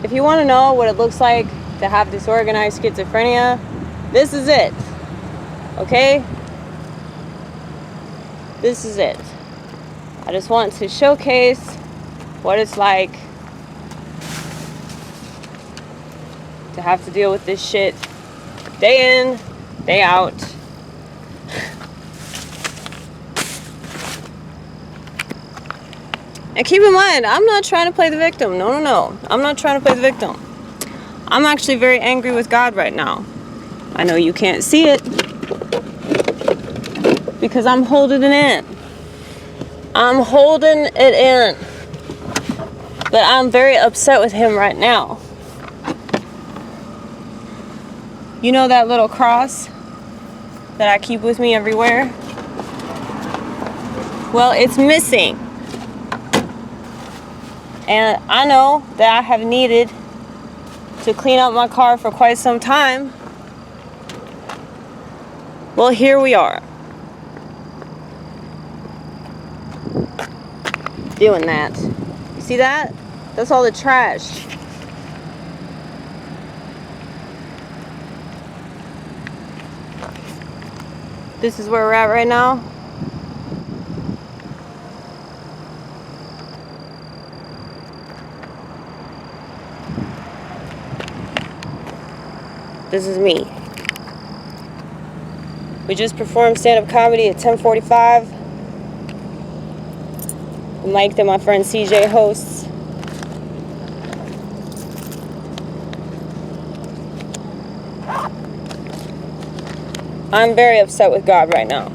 if you want to know what it looks like to have disorganized schizophrenia, this is it. Okay? This is it. I just want to showcase what it's like to have to deal with this shit day in, day out. And keep in mind, I'm not trying to play the victim. No. I'm not trying to play the victim. I'm actually very angry with God right now. I know you can't see it because I'm holding it in. I'm holding it in. But I'm very upset with him right now. You know that little cross that I keep with me everywhere? Well, it's missing. And I know that I have needed to clean up my car for quite some time. Well, here we are. Doing that. You see that? That's all the trash. This is where we're at right now. This is me. We just performed stand-up comedy at 10:45. The mic that my friend CJ hosts. I'm very upset with God right now.